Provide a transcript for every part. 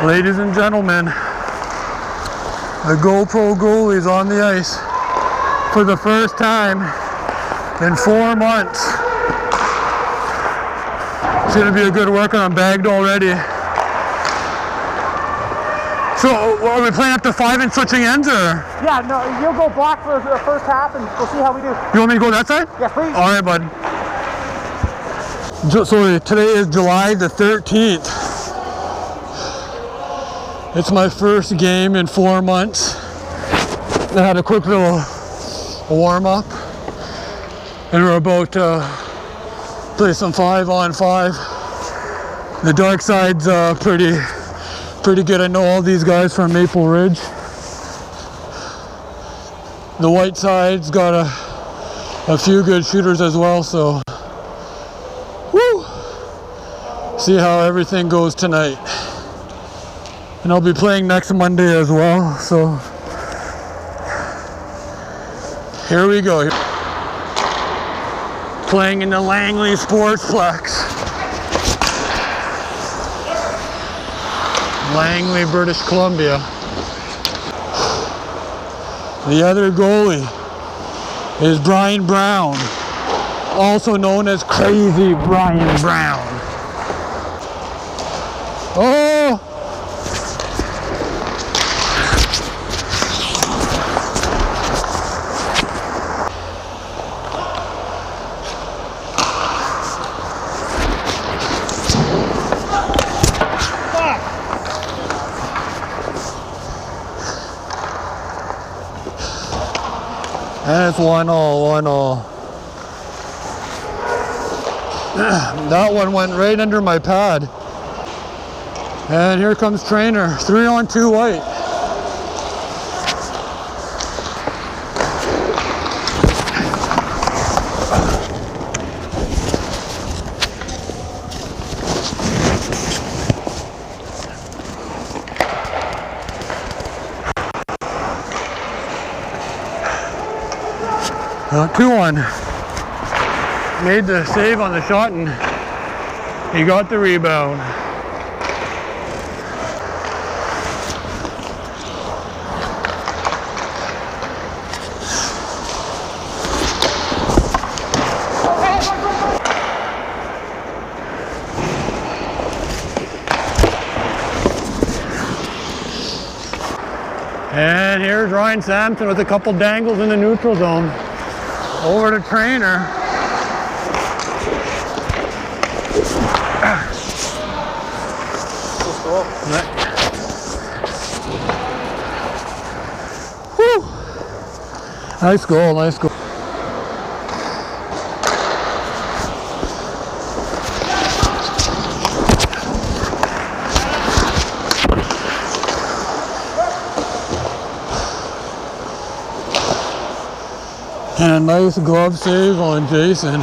Ladies and gentlemen, the GoPro goalie is on the ice for the first time in 4 months. It's going to be a good workout. I'm bagged already. So, are we playing up to 5 and switching ends, or? Yeah, no, you'll go block for the first half and we'll see how we do. You want me to go that side? Yes, please. All right, bud. So today is July the 13th. It's my first game in 4 months. I had a quick little warm-up, and we're about to play some 5-on-5. The dark side's pretty good. I know all these guys from Maple Ridge. The white side's got a few good shooters as well, so woo! See how everything goes tonight. And I'll be playing next Monday as well, so here we go. Playing in the Langley Sportsplex. Langley, British Columbia. The other goalie is Brian Brown, also known as Crazy Brian Brown. Oh! And it's 1-1. That one went right under my pad. And here comes Trainer, 3-on-2 white. Uh, 2-1. Made the save on the shot and he got the rebound. And here's Ryan Sampson with a couple dangles in the neutral zone. Over to Trainer. Woo. Nice goal, nice goal. And a nice glove save on Jason.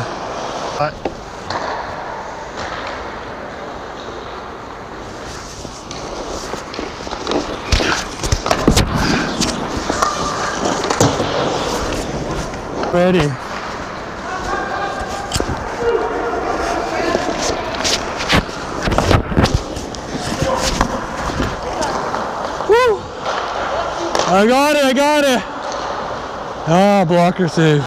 Ready. Woo! I got it. Ah, blocker save.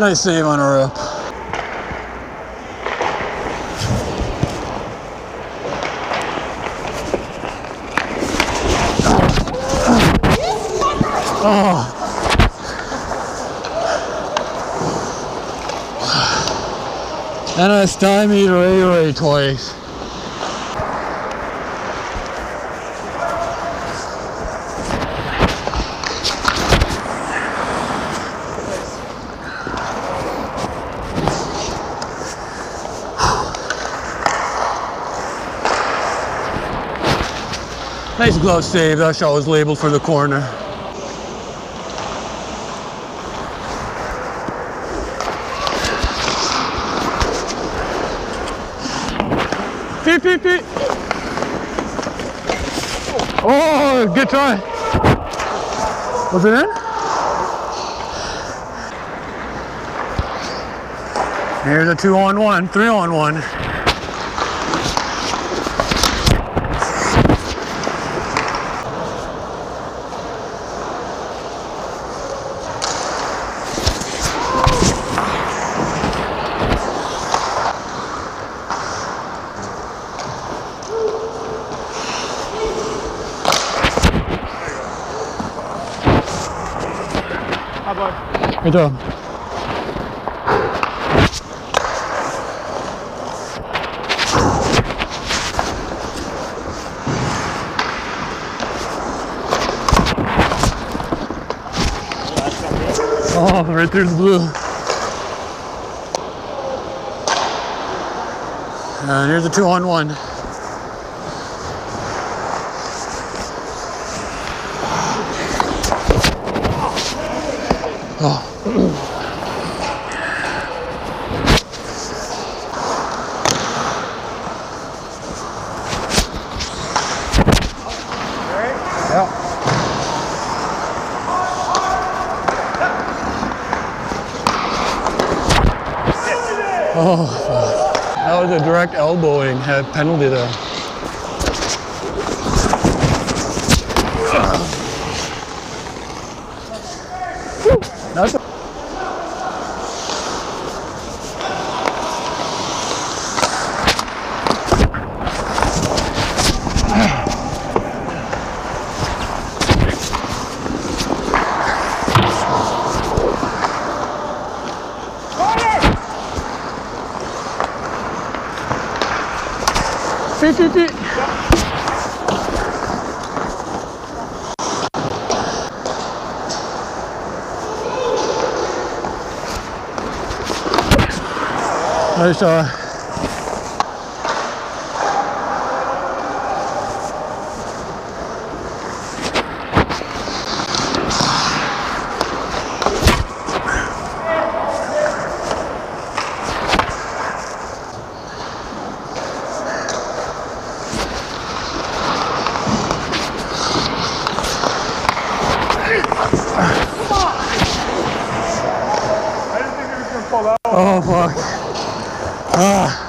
Nice save on a rip. Oh. And I stymied Ray twice. Nice glove save. That shot was labeled for the corner. Pete, Pete, Pete. Oh, good try. Was it in? Here's a 2-on-1, 3-on-1. How about? Good job. Oh, right through the blue. And here's a 2-on-1. Oh. Yeah. Oh, fuck. That was a direct elbowing, had penalty there. That's a Pete. Nice shot. I didn't think he was gonna pull out. Oh, fuck. Ah.